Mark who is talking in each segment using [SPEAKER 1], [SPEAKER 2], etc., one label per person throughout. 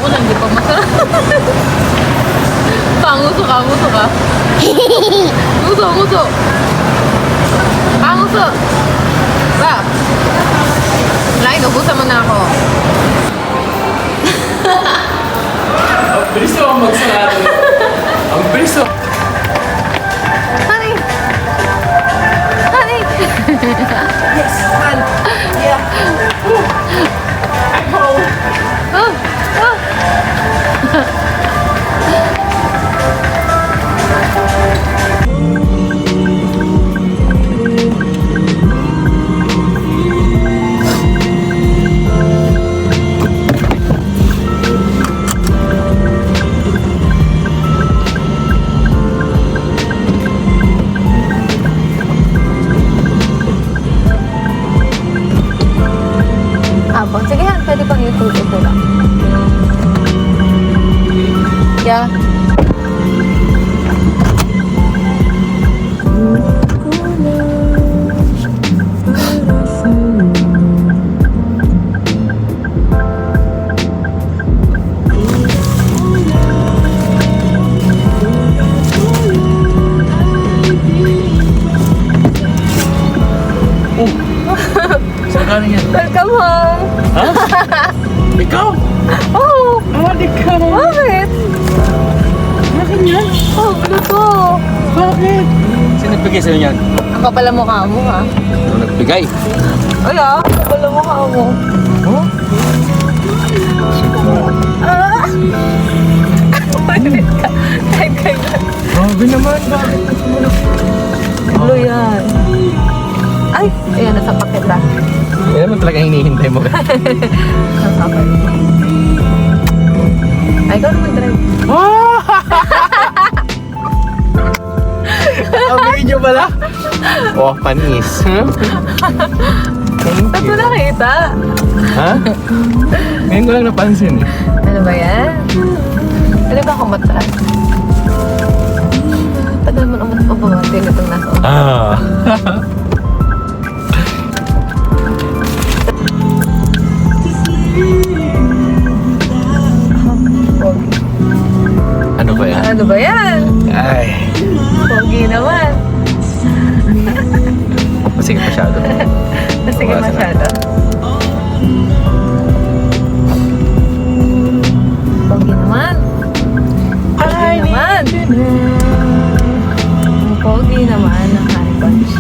[SPEAKER 1] ko na, hindi pa masarap. Panguso ka, nguso ka. Nguso, nguso. Panguso. Ba? Lai, ubusan mo na ako.
[SPEAKER 2] Ang bilis naman magsarado. Ang bilis naman.
[SPEAKER 1] Honey. Honey.
[SPEAKER 3] Yes, man. Yeah. I'm home.
[SPEAKER 1] Oh, oh. Abang, sige yan, pwede pang YouTube ito lang. Yeah.
[SPEAKER 2] Saan ka yan?
[SPEAKER 1] Welcome home!
[SPEAKER 2] Ha? Ikaw?
[SPEAKER 1] Oh!
[SPEAKER 2] Ah, ikaw.
[SPEAKER 1] Bakit?
[SPEAKER 2] Bakit yan?
[SPEAKER 1] Oh, luto!
[SPEAKER 2] Bakit? Sino nagbigay sa'yo yan?
[SPEAKER 1] Ang kapal ang mukha mo, ha?
[SPEAKER 2] Sino nagbigay?
[SPEAKER 1] Ay, ang kapal ang mukha mo.
[SPEAKER 2] Oh?
[SPEAKER 1] Ah! Ulit ka. Kahit kayo.
[SPEAKER 2] Grabe naman. Bakit?
[SPEAKER 1] Blue yan. Ay! Ayan, nasa paket lang.
[SPEAKER 2] Yan naman talaga hinihintay mo.
[SPEAKER 1] Nasa paket. Ay, ikaw naman drive.
[SPEAKER 2] Ang video pala. Oh, panis. Thank
[SPEAKER 1] Ba't
[SPEAKER 2] you.
[SPEAKER 1] mo nakita?
[SPEAKER 2] Ha? Ngayon ko lang napansin eh.
[SPEAKER 1] Ano ba yan? Ano ba akong matras? Tagal mo naman pabawati na itong nasa ulo.
[SPEAKER 2] Ah. Ano ba yan?
[SPEAKER 1] Ano ba yan?
[SPEAKER 2] Ay.
[SPEAKER 1] Pogi naman.
[SPEAKER 2] Masig masyado.
[SPEAKER 1] Sige masyado. Pogi naman. Pogi naman. Pogi naman ng honey bunch.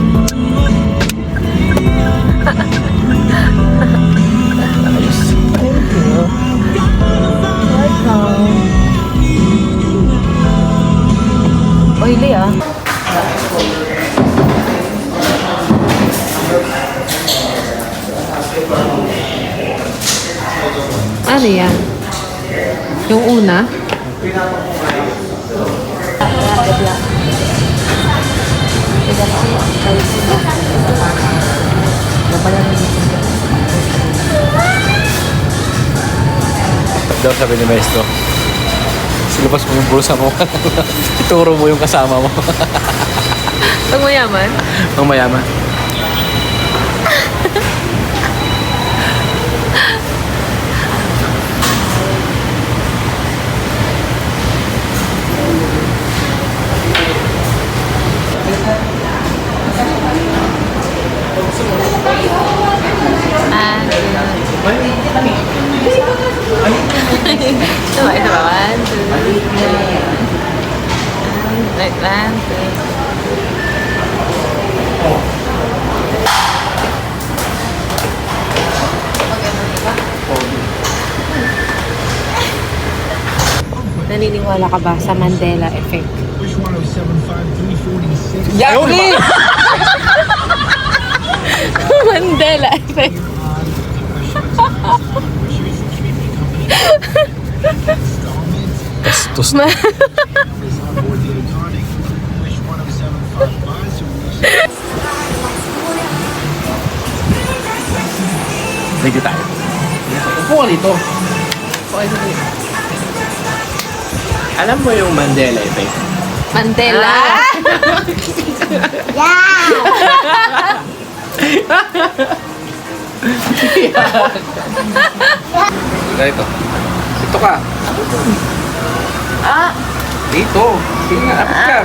[SPEAKER 2] Ayos.
[SPEAKER 1] Thank you. Welcome. Oily ah. Ano yan? Yung una?
[SPEAKER 2] Daw sabi ni Maestro, silabas mo yung bulsa mo. Ituro mo yung kasama mo.
[SPEAKER 1] Pag mayaman?
[SPEAKER 2] Ang mayaman.
[SPEAKER 1] Ito ba? Ito ba? 1, 2, 3. Right, 1, 2. Naniniwala ka ba sa Mandela effect?
[SPEAKER 2] Yaki!
[SPEAKER 1] Mandela effect.
[SPEAKER 2] Bastos. Thank you tayo. Upo ka dito.
[SPEAKER 1] Okay, sige.
[SPEAKER 2] Alam mo yung Mandela effect?
[SPEAKER 1] Mandela?
[SPEAKER 2] Ganito. Ito ka.
[SPEAKER 1] Ah!
[SPEAKER 2] Dito. Tingnan, apit ka.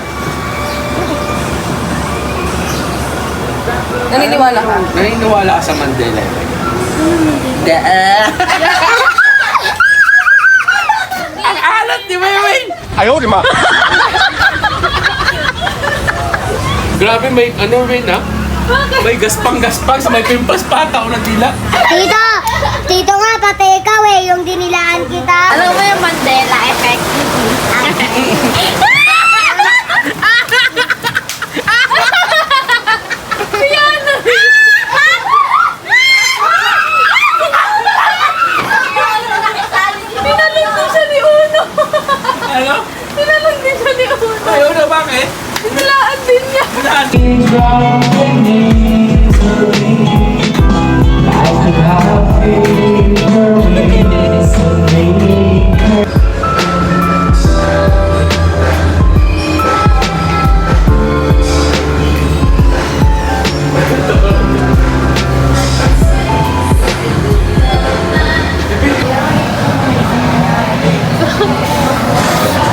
[SPEAKER 1] Naniniwala ka?
[SPEAKER 2] Naniniwala ka sa Mandela Effect? Ang alat ni Mayway!
[SPEAKER 4] Ayaw, di ma.
[SPEAKER 2] Grabe, may ano rin ha? May gaspang-gaspang sa may pimpas pa, tao na tila.
[SPEAKER 5] Tito! Tito nga, pati ikaw eh, yung dinilaan kita.
[SPEAKER 1] Alam mo yung Mandela effect? Tinalong din siya ni Uno.
[SPEAKER 2] Ano?
[SPEAKER 1] Tinalong din siya ni Uno.
[SPEAKER 2] Ayaw na, bakit?
[SPEAKER 1] Nilaan din niya.
[SPEAKER 2] Saan?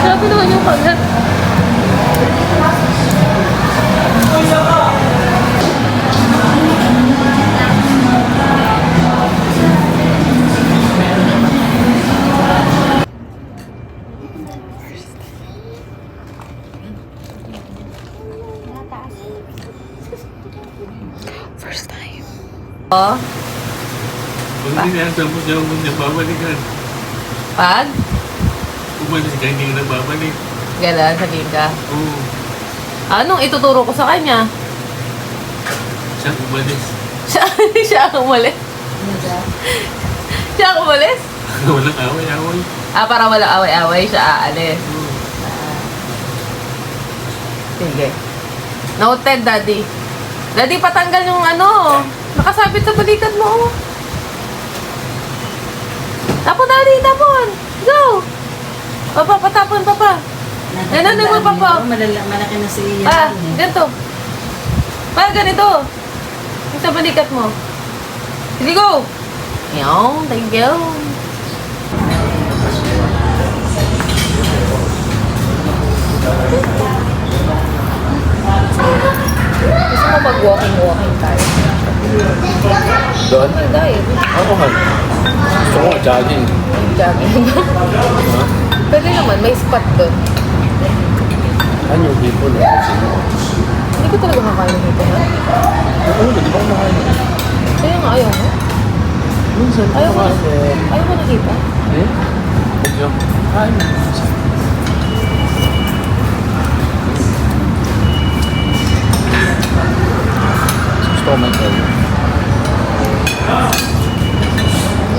[SPEAKER 1] Grabe naman yung kagat. First time. Oh,
[SPEAKER 6] Pag dinasa mo siya, huwag niya babalikan.
[SPEAKER 1] pag?
[SPEAKER 6] Umalis ka, hindi ka na babalik.
[SPEAKER 1] Gala, sabihin ka.
[SPEAKER 6] Oo,
[SPEAKER 1] Anong ituturo ko sa kanya?
[SPEAKER 6] siya umalis.
[SPEAKER 1] Siya ang umalis. Siya ang umalis?
[SPEAKER 6] Walang away-away.
[SPEAKER 1] Ah, para walang away-away, siya aalis.
[SPEAKER 6] Oo.
[SPEAKER 1] Sige. Noted, Daddy. Daddy, patanggal yung ano. Nakasabit sa balikat mo. Oh. Tapon, Daddy, tapon. Go. Papa, patapon, Papa. Yan, mo, Papa.
[SPEAKER 3] Malaki na si
[SPEAKER 1] Ah, ganito. Pa, ganito. Yung sa balikat mo. Sige, go. Yan, thank you. Gusto mo mag-walking tayo?
[SPEAKER 2] Doon?
[SPEAKER 1] Ay, diet.
[SPEAKER 2] Ako nga. Gusto ko jogging.
[SPEAKER 1] Jogging. Pwede naman, may spot doon.
[SPEAKER 2] Ano yung people na sino?
[SPEAKER 1] Hindi ko talaga kakain nito, ha?
[SPEAKER 2] Oo, di ba ako nakain?
[SPEAKER 1] Kaya nga, ayaw mo.
[SPEAKER 2] Minsan
[SPEAKER 1] Ayaw ko na.
[SPEAKER 2] kasi...
[SPEAKER 1] Ayaw ko nakita.
[SPEAKER 2] Eh? Huwag yung... Ay, gusto ko mag-tell.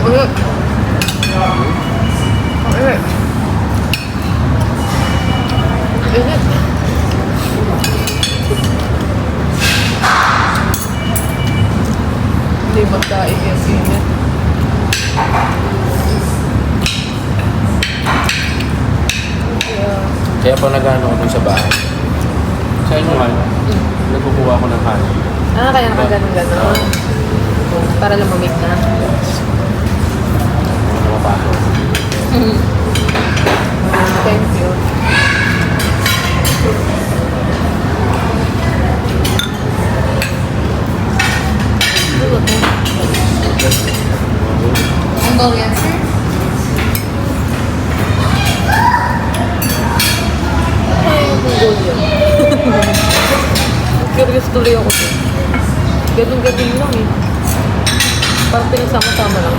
[SPEAKER 1] Ulit. Ulit. Ulit. Hindi magkain yung init.
[SPEAKER 2] Kaya pa nag-ano ko dun sa bahay. Sa inyo nga, nagkukuha ko ng kanin.
[SPEAKER 1] Ah, kaya nakaganon-ganon. Para lumamig na.
[SPEAKER 2] Ano mapasok?
[SPEAKER 1] Thank you. Mongolian, sir? Ay, Mongolian. Curious tuloy ako dun. Ganun-ganun lang eh. Parang pinagsama-sama lang.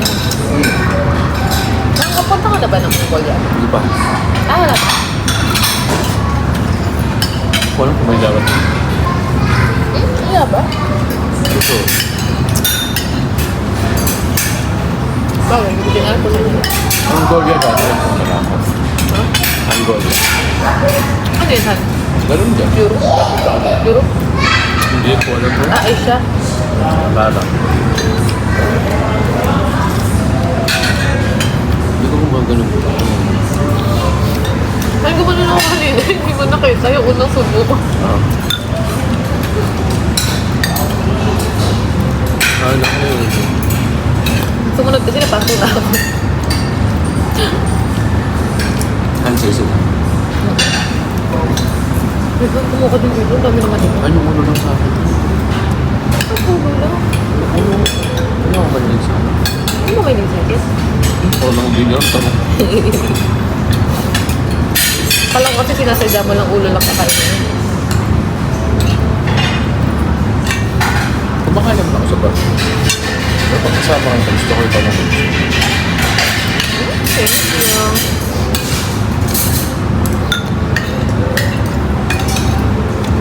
[SPEAKER 1] Nakapunta ka na ba ng Mongolia?
[SPEAKER 2] Hindi pa.
[SPEAKER 1] Ah, wala pa.
[SPEAKER 2] Wala kung may dapat.
[SPEAKER 1] Wala ba?
[SPEAKER 2] Ito.
[SPEAKER 1] Bakit? Hindi ko din alam kung saan yun.
[SPEAKER 2] Mongolia dati lang kung malakot.
[SPEAKER 1] Ha?
[SPEAKER 2] Mongolia.
[SPEAKER 1] Ano yun, Han?
[SPEAKER 2] Ganun dyan.
[SPEAKER 1] Europe? Europe?
[SPEAKER 2] Hindi ko alam mo.
[SPEAKER 1] Ah, Asia?
[SPEAKER 2] Bala. Hindi ko kung ganun.
[SPEAKER 1] Ay, gumano na ako kanina. Hindi mo nakita yung unang subo ko.
[SPEAKER 2] Ano na yun?
[SPEAKER 1] Sumunod kasi napasok na ako.
[SPEAKER 2] sa'yo sila.
[SPEAKER 1] Ito, kumuha din dito. Dami naman dito.
[SPEAKER 2] Ano ulo lang sa akin?
[SPEAKER 1] Ang ulo lang.
[SPEAKER 2] Ano ako ba sa akin?
[SPEAKER 1] Ano ba may nagsigit?
[SPEAKER 2] Oo lang din yun. Tanong.
[SPEAKER 1] Kala ko kasi sinasadya mo lang ulo lang kakainin.
[SPEAKER 2] Kumakain naman ako sa bar. Pero pag kasama kayo, gusto ko yung tanong.
[SPEAKER 1] Okay.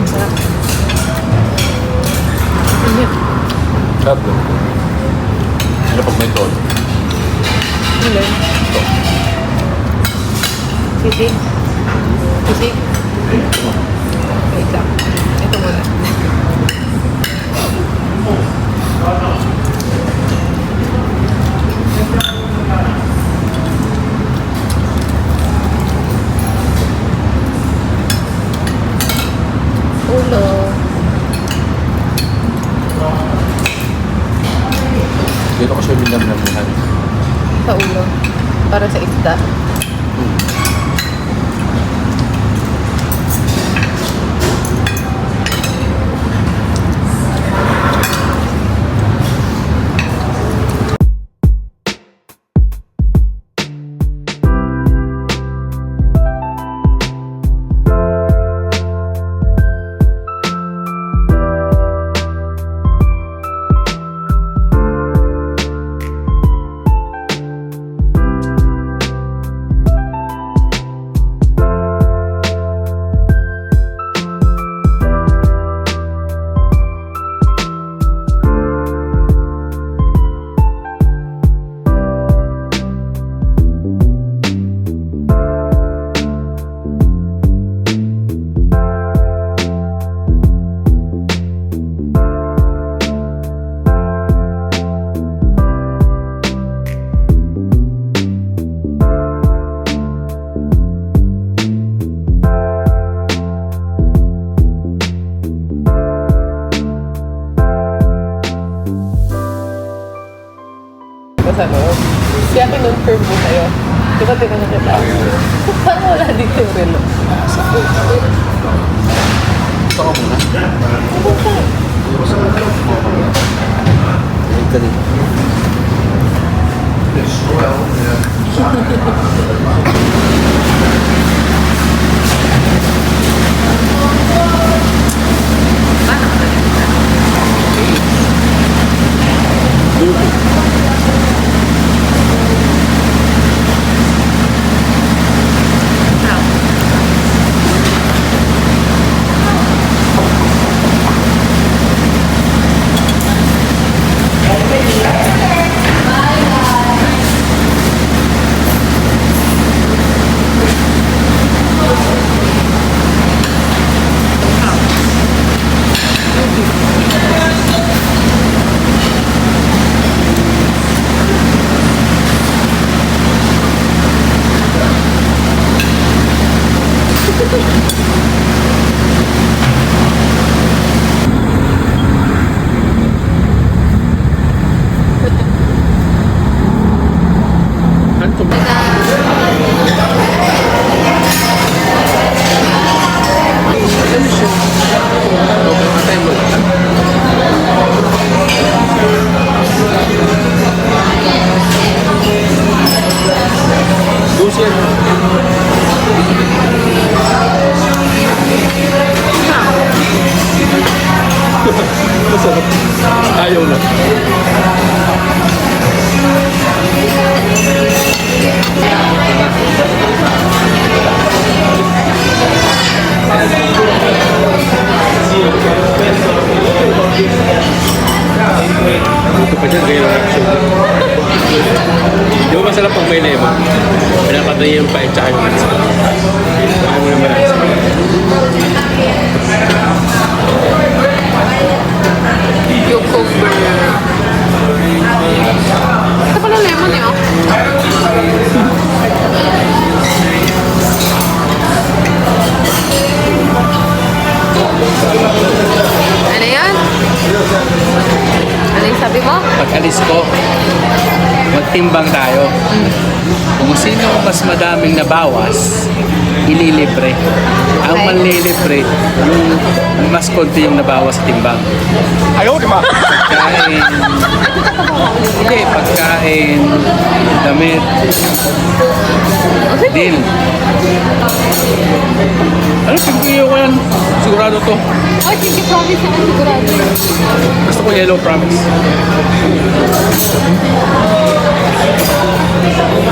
[SPEAKER 1] Sarap. Ano yun?
[SPEAKER 2] Sarap lang. Ano pag may tol?
[SPEAKER 1] Ano yun? Sisig? Sisig? Wait lang. Ito muna. Ulo.
[SPEAKER 2] Dito ko siya minam-namuhan.
[SPEAKER 1] Sa ulo. Para sa isda. Sa loob. Kaya kinonfirm mo sa'yo. Di ba tinanong kita? Parang wala dito yung relo.
[SPEAKER 2] Gusto ko muna. Gusto ko sa mga. Wait ka din. Ayaw na. Ito pa dyan, gaya lang action. Di ba masarap pag may lemon? Pinapatay yung pait tsaka yung mansa. Ayaw mo naman lang.
[SPEAKER 1] Cucumber. Ito pala lemon eh, oh. Ano yan? Ano yung sabi mo?
[SPEAKER 2] Pag alis ko, magtimbang tayo. Kung sino mas madaming nabawas, ililibre. Ang
[SPEAKER 1] Okay.
[SPEAKER 2] manlilibre, yung mas konti yung nabawas sa timbang. Ayaw, di ba? Pagkain. Hindi, pagkain, damit, deal. Ano, pagkayo ko yan? Sigurado to.
[SPEAKER 1] Ay, sige, promise ako sigurado.
[SPEAKER 2] Gusto ko yellow promise.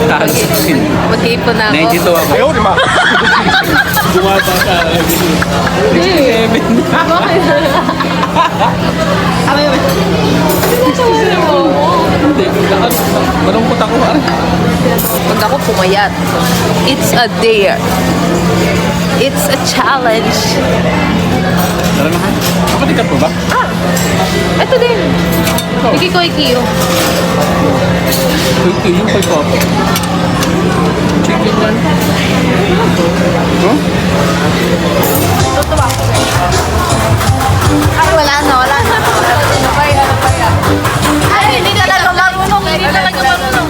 [SPEAKER 2] Talo sa akin.
[SPEAKER 1] Mag-iipon na ako.
[SPEAKER 2] 92 ako. Ayaw, di ba?
[SPEAKER 6] Bumaba ka.
[SPEAKER 1] Bakit? Abay, abay.
[SPEAKER 2] Hindi, malungkot ako.
[SPEAKER 1] Pag ako pumayat, it's a dare. It's a challenge.
[SPEAKER 2] Tara na, ha? Nakatikat mo ba?
[SPEAKER 1] Ito din. Iki ko, iki yun.
[SPEAKER 2] Ito yung kay Papa. Chicken yan. Huh?
[SPEAKER 1] Ay, wala na, wala na. Ano ba yan? Ano ba yan? Ay, hindi talaga marunong. Hindi talaga marunong.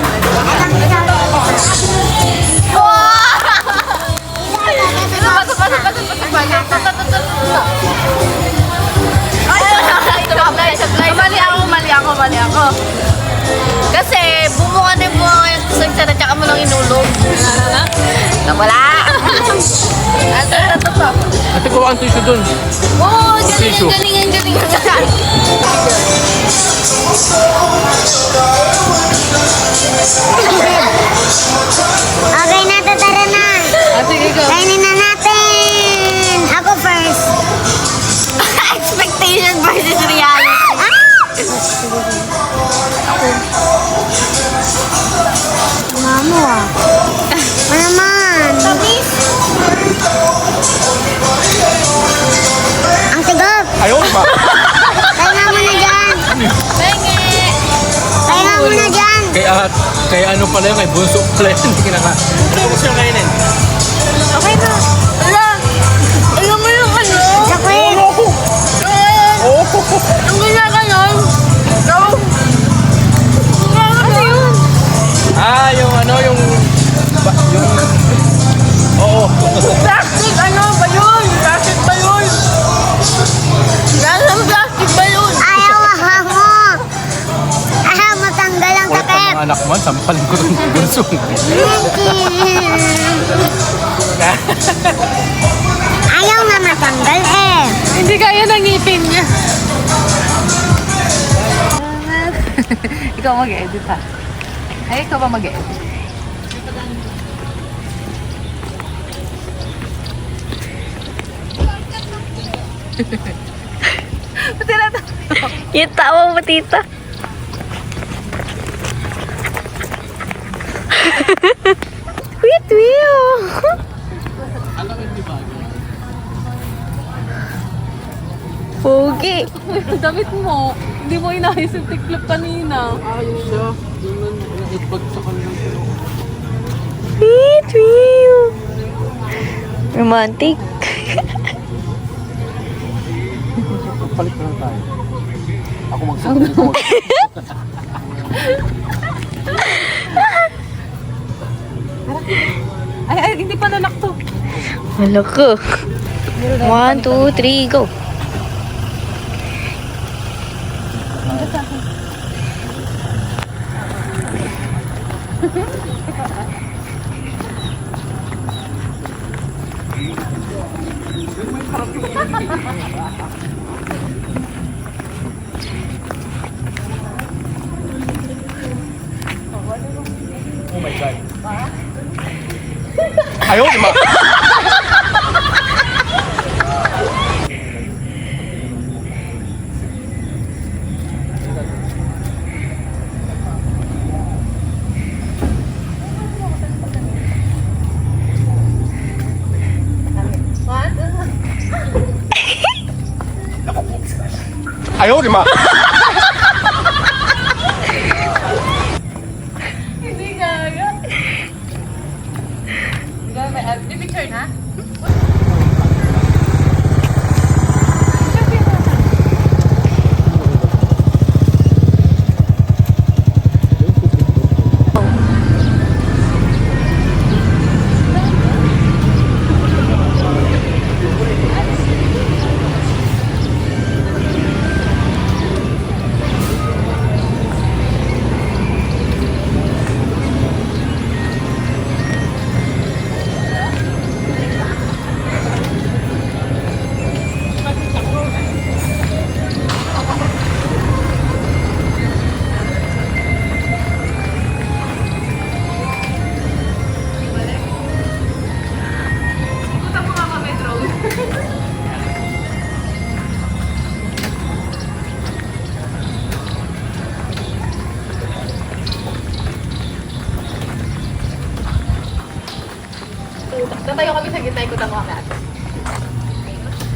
[SPEAKER 1] Mali ako. Kasi bumuka na yung bunga ngayon sa isa na tsaka mo lang inulog. Wala. Ito.
[SPEAKER 2] Ate ko ang tissue dun.
[SPEAKER 1] Oo,
[SPEAKER 2] Tissue.
[SPEAKER 1] galingan.
[SPEAKER 5] Okay na, tara na.
[SPEAKER 1] Sige, go.
[SPEAKER 5] Kainin na natin. Ako first.
[SPEAKER 1] Expectation versus reality.
[SPEAKER 5] Mamo ah. Ano naman? Tamis. Ang sigap.
[SPEAKER 2] Ayaw ba?
[SPEAKER 5] Kaya mo na dyan. Kaya mo na dyan.
[SPEAKER 2] Kaya ano pala yun, kay Bunso pala yun. Hindi kinaka. Ano mo siya kainin?
[SPEAKER 5] Okay na.
[SPEAKER 1] Ala, alam mo yung ano?
[SPEAKER 5] Chocolate.
[SPEAKER 1] Ang ginaganon? Ano yun?
[SPEAKER 2] Ah, yung ano, yung... Oo.
[SPEAKER 1] Plastic, ano ba yun? Plastic ba yun? Lasang plastic ba yun?
[SPEAKER 5] Ayaw mo. Ayaw matanggal ang
[SPEAKER 2] Kulit ang
[SPEAKER 5] takip.
[SPEAKER 2] mga anak mo, sampalin ko itong Bunso.
[SPEAKER 5] Ayaw nga matanggal eh.
[SPEAKER 1] Hindi kaya ng ngipin niya. Ikaw mag-edit ha? Ay, ikaw ba mag-edit? Yung tawa mo, tita. Wait, Pogi. Damit mo. Hindi mo inayos yung tiklop kanina.
[SPEAKER 2] Ayos siya. Yung naitbag sa kanilang
[SPEAKER 1] Wait, romantic.
[SPEAKER 2] Palit na lang tayo. Ako magsabi.
[SPEAKER 1] Ay, hindi pa nanak to.
[SPEAKER 4] Wala ko. 1, 2, 3, go.
[SPEAKER 2] Oh my God. Ayaw, di ba? Ayaw, di ba?
[SPEAKER 1] Hindi gaga. May picture na? Tayo ko ako agad.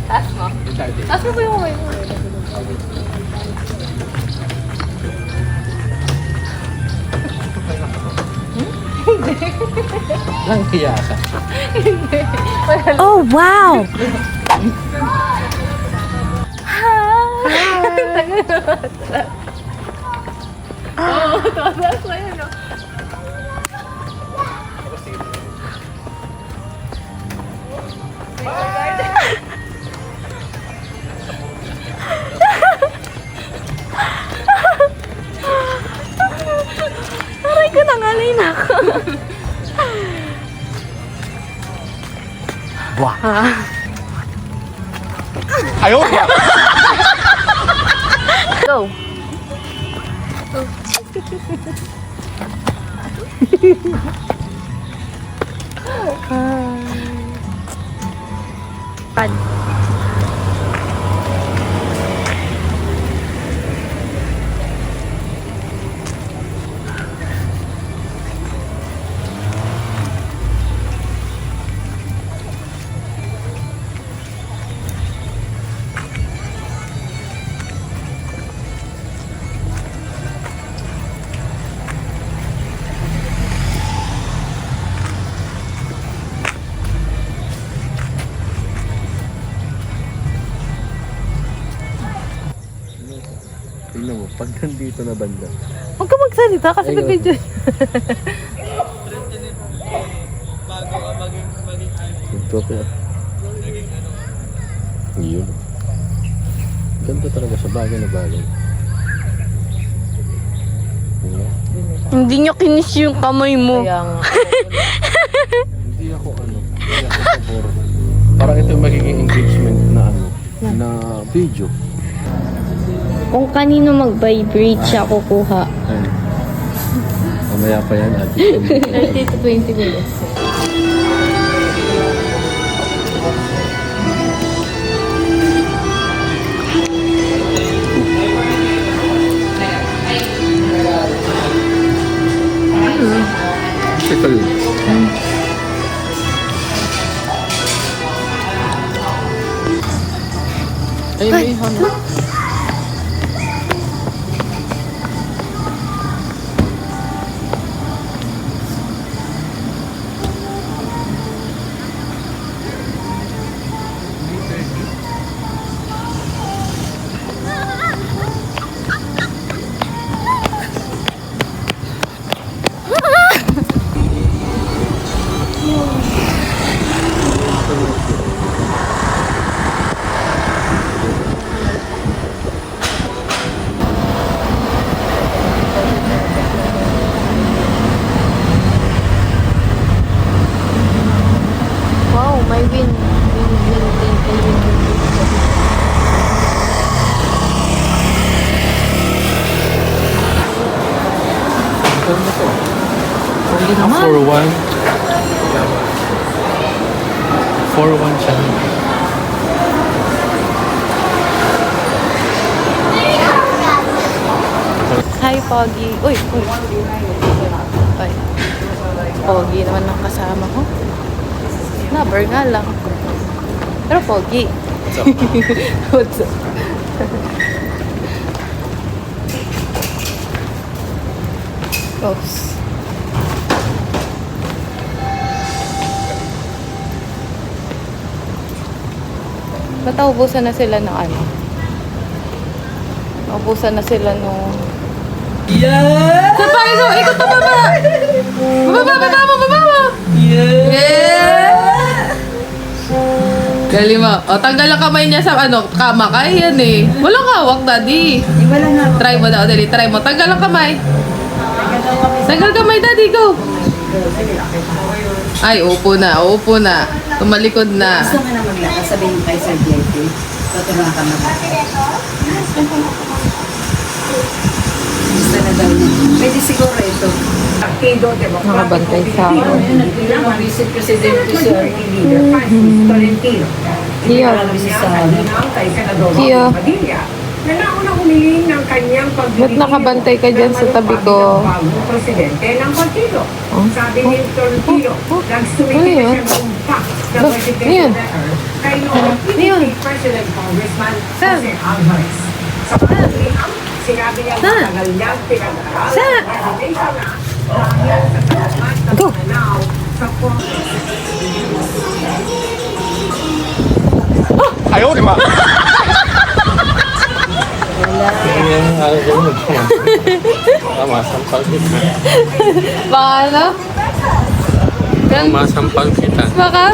[SPEAKER 1] Taas mo. Taas mo ba yung kamay mo?
[SPEAKER 2] Lang kaya ka.
[SPEAKER 4] Oh, wow!
[SPEAKER 1] Oo, taas mo yun.
[SPEAKER 4] Aray ko, nangalay na ako. Go. Pan.
[SPEAKER 2] Tingnan mo, pag nandito na banda.
[SPEAKER 4] Huwag ka magsalita kasi
[SPEAKER 2] Ayun.
[SPEAKER 4] nag-video.
[SPEAKER 2] Ito ko. Yun. Ganda talaga sa bagay na bagay. Tingnan.
[SPEAKER 4] Hindi niya kinis yung kamay mo.
[SPEAKER 1] Kaya nga.
[SPEAKER 2] Hindi ako pabor. Parang ito yung magiging engagement na na video.
[SPEAKER 4] Kung kanino mag-vibrate siya kukuha.
[SPEAKER 2] Ayun. Mamaya pa yan, ate.
[SPEAKER 1] 30 to 20 minutes.
[SPEAKER 2] Ito yun. Ay, may hammer.
[SPEAKER 4] Wow, may win.
[SPEAKER 2] For one. For one siya.
[SPEAKER 4] Hi, Pogi. Uy, uy. Uy. Pogi naman ang kasama ko. Number nga lang. Pero Pogi. What's up? Oops. Ba't naubusan na sila ng ano? Naubusan na sila nung...
[SPEAKER 1] Sa pakiso, ikot pa baba! Baba mo, baba mo! Yeah! Galing mo. O, tanggal ang kamay niya sa ano, kama. Kaya yan eh. Walang hawak, daddy. Try mo daw, dali. Try mo. Tanggal ang kamay. Tanggal kamay, daddy. Go. Ay, upo na. Upo na. Tumalikod na.
[SPEAKER 3] Gusto ka na maglakad, sabihin kay Sir Jetty. Tutulungan ka maglakad. Gusto na daw niya. Pwede siguro ito.
[SPEAKER 1] Nakabantay sa akin.
[SPEAKER 3] Vice Presidente Sir Leader Francis Tolentino.
[SPEAKER 1] Tiyo.
[SPEAKER 3] Sa
[SPEAKER 1] Tiyo.
[SPEAKER 7] na nauna humiling ng kanyang
[SPEAKER 1] Ba't nakabantay ka dyan sa tabi ko?
[SPEAKER 7] bagong presidente ng partido. Sabi ni Tolentino,
[SPEAKER 1] Ano
[SPEAKER 7] nagsumiti na
[SPEAKER 1] yun?
[SPEAKER 7] siya ng fax na
[SPEAKER 1] Ano
[SPEAKER 7] resignation
[SPEAKER 1] yun?
[SPEAKER 7] letter kay noong
[SPEAKER 1] yun?
[SPEAKER 7] PDP President Congressman
[SPEAKER 1] Saan?
[SPEAKER 7] Jose Alvarez. Sa pagkakaliang, sinabi niya
[SPEAKER 1] Saan?
[SPEAKER 7] matagal niyang pinag-aralan
[SPEAKER 1] Saan?
[SPEAKER 7] ang resignation na dahil sa salamat na
[SPEAKER 1] Ito.
[SPEAKER 7] pananaw sa
[SPEAKER 6] Masampal kita.
[SPEAKER 1] Baka ano? Yan.
[SPEAKER 6] Masampal kita.
[SPEAKER 1] Baka?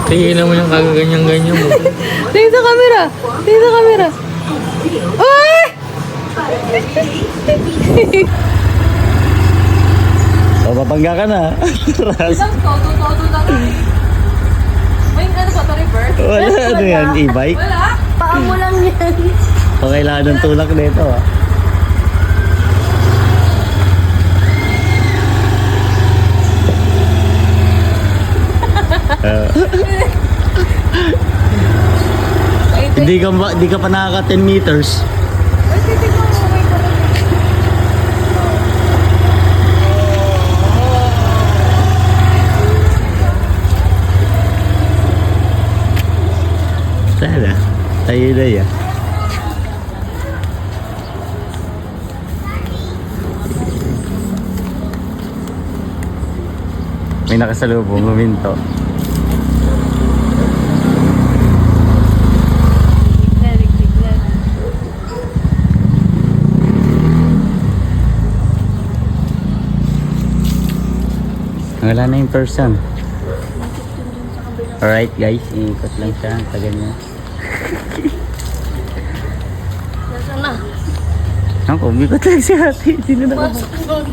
[SPEAKER 6] Tigilan mo yung kagaganyan-ganyan mo.
[SPEAKER 1] Tingin sa camera. Tingin sa camera. Uy!
[SPEAKER 8] O, babangga ka na. Ras.
[SPEAKER 1] Isang todo na nga. May ano ba ito, reverse?
[SPEAKER 8] Wala, ano yan, e-bike?
[SPEAKER 1] Wala.
[SPEAKER 5] Paa mo lang yan.
[SPEAKER 8] O, kailangan ng tulak nito, ah. Hindi ka pa nakaka 10 meters. Sana. Tayo na yan. May nakasalubong luminto. Wala na yung person. Alright guys, iikot lang siya. Tagal niya.
[SPEAKER 5] Nasaan na?
[SPEAKER 8] Ako, umikot lang si ate. Sino na
[SPEAKER 5] Pasok doon.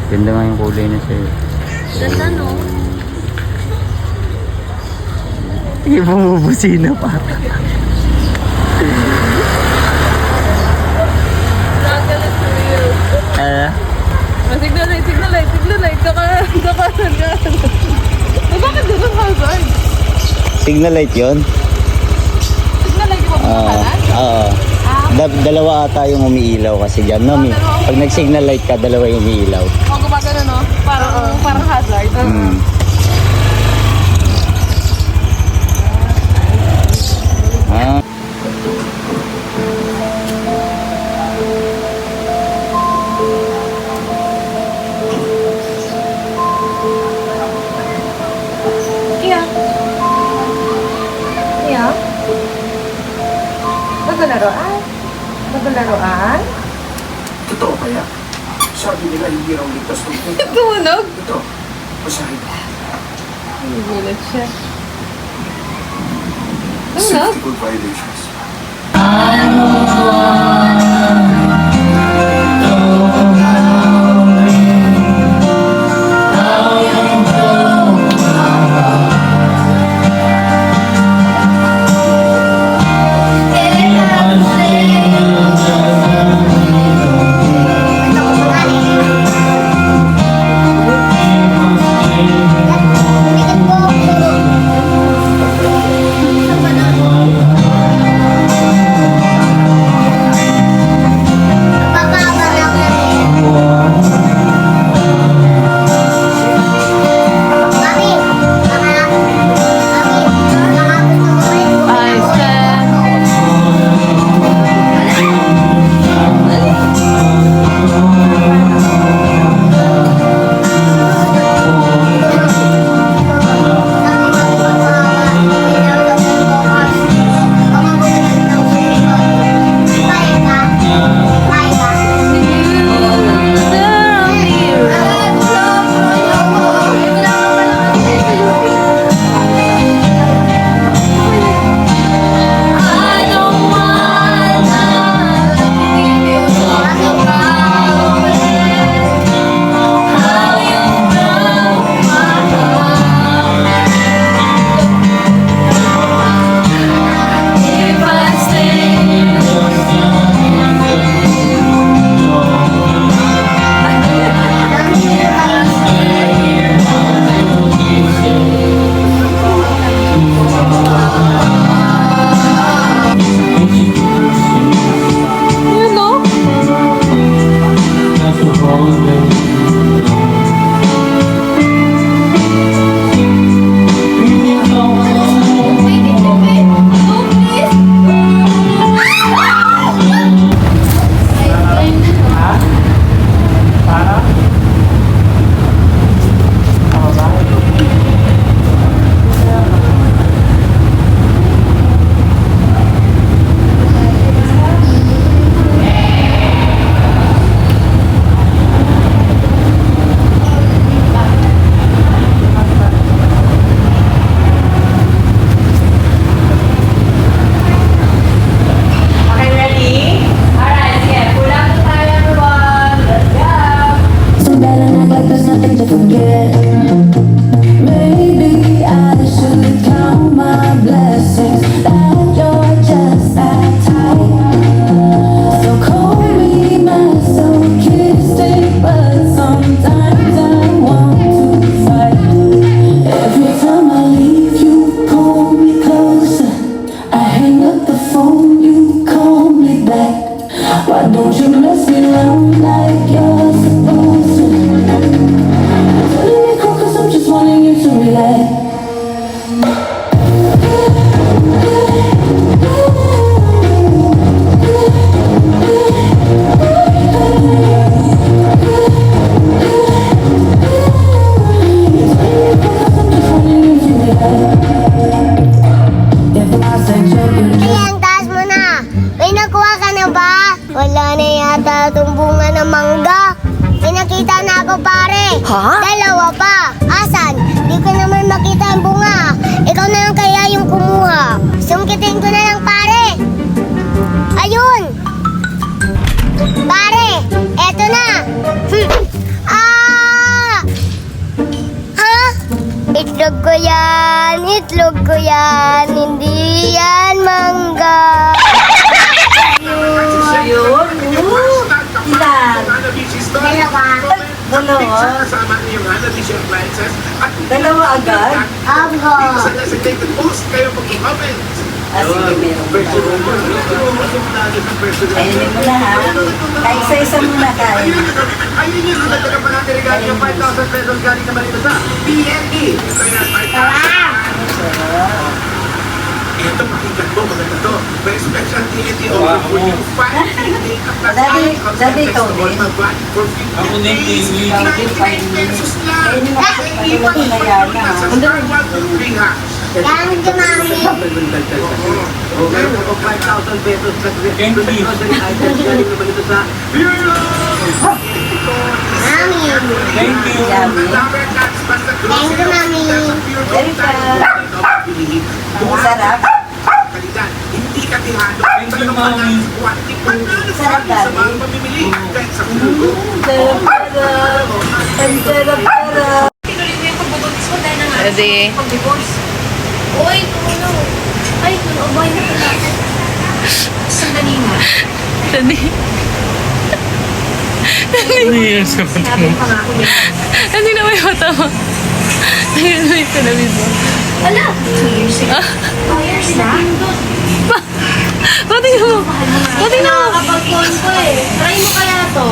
[SPEAKER 8] Ganda nga yung kulay na sa'yo.
[SPEAKER 5] Ganda no?
[SPEAKER 8] Hindi bumubusina pa.
[SPEAKER 1] Nagalit for real. Signal light. Kakasan ka. Bakit ganun hazard?
[SPEAKER 8] Signal light yun?
[SPEAKER 1] Signal light yung pagkakalan?
[SPEAKER 8] Oo. Dalawa ata yung umiilaw kasi dyan, no? Pag nag-signal light ka, dalawa yung umiilaw.
[SPEAKER 1] O, gumagano, no? Parang hazard.
[SPEAKER 8] Hmm. Ah.
[SPEAKER 3] Iya. Maglaruan? Maglaruan?
[SPEAKER 9] Totoo kaya? Sabi nila hindi raw ligtas ng punta.
[SPEAKER 1] Tumunog?
[SPEAKER 9] Ito, basahin mo.
[SPEAKER 1] Nagulat siya. Tumunog?
[SPEAKER 9] Safety code violations.
[SPEAKER 10] forget. Maybe I should count my blessings that you're just that tight. So call me masochistic, but sometimes I want to fight. Every time I leave, you pull me closer. I hang up the phone, you call me back. Why don't you mess me around like you're supposed to? Telling me cool 'cause I'm just wanting you to relax. If I said you
[SPEAKER 5] Ay, ang taas mo na. May nakuha ka na ba? Wala na yata itong bunga ng mangga. May nakita na ako, pare.
[SPEAKER 4] Ha?
[SPEAKER 5] Dalawa pa. Asan? Di ko naman makita ang bunga. Ikaw na lang kaya yung kumuha. Sungkitin ko na lang, pare. Ayun! Pare, eto na. Ah! Ha? Itlog ko yan. Itlog ko yan. Hindi yan mangga.
[SPEAKER 7] Ayun. Ilan? Dalawa. Dalawa agad?
[SPEAKER 5] Abo.
[SPEAKER 7] Sige, meron pa. Ayun mo na ha. Ay, isa-isa muna kain.
[SPEAKER 9] Ayun yun, nagdagan pa natin regalo yung 5,000 pesos galing naman ito sa PNE. Ito, pakinggan mo, maganda to. May special TNT offer for you. 5 TNT at
[SPEAKER 7] Daddy, ikaw din.
[SPEAKER 6] Ako na yung tingin.
[SPEAKER 9] 99 pesos lang.
[SPEAKER 7] Ayun yung matulog na yan na.
[SPEAKER 9] Sa star 123 ha.
[SPEAKER 5] Yan si Mami.
[SPEAKER 9] Okay, 5,000 pesos sa grocery items galing naman ito sa Bureau.
[SPEAKER 5] Mami.
[SPEAKER 6] Thank you.
[SPEAKER 7] Yummy.
[SPEAKER 5] Thank you, Mami.
[SPEAKER 7] Ang sarap.
[SPEAKER 9] Hindi ka tihado.
[SPEAKER 6] Thank you, Mami.
[SPEAKER 9] Sarap sa mga mamimili. Kahit sa Bureau.
[SPEAKER 7] Sarap. Ang sarap.
[SPEAKER 1] Pwede.
[SPEAKER 5] Uy, ano? Ay, tunobay na pala. Sandali na.
[SPEAKER 1] Sandi.
[SPEAKER 6] Ano yan sa mata mo?
[SPEAKER 1] Hindi na may mata mo. Ayun na yung pinabid mo.
[SPEAKER 5] Wala. 2 years ago. 2 years na?
[SPEAKER 1] Pati na mo. Pati na mo.
[SPEAKER 5] Nakakapag-phone ko eh. Try mo kaya to.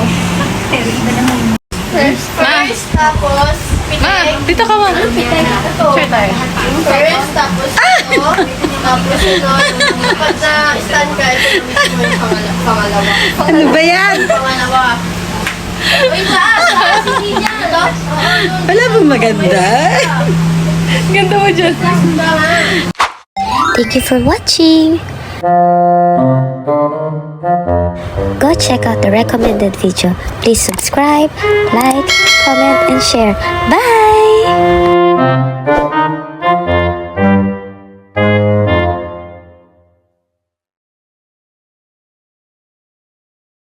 [SPEAKER 5] Pero iba naman. First, tapos,
[SPEAKER 1] Ma, dito ka mo.
[SPEAKER 5] pitek. Ito.
[SPEAKER 1] Share tayo.
[SPEAKER 5] First, tapos ito. Tapos ito. Kapag na-stand ka, ito yung pangalawa.
[SPEAKER 7] Ano ba yan?
[SPEAKER 5] Pangalawa. Wait, taas. Hindi niya.
[SPEAKER 7] Wala ba maganda?
[SPEAKER 1] Ganda mo dyan.
[SPEAKER 4] Thank you for watching. Go check out the recommended video. Please subscribe, like, comment, and share. Bye!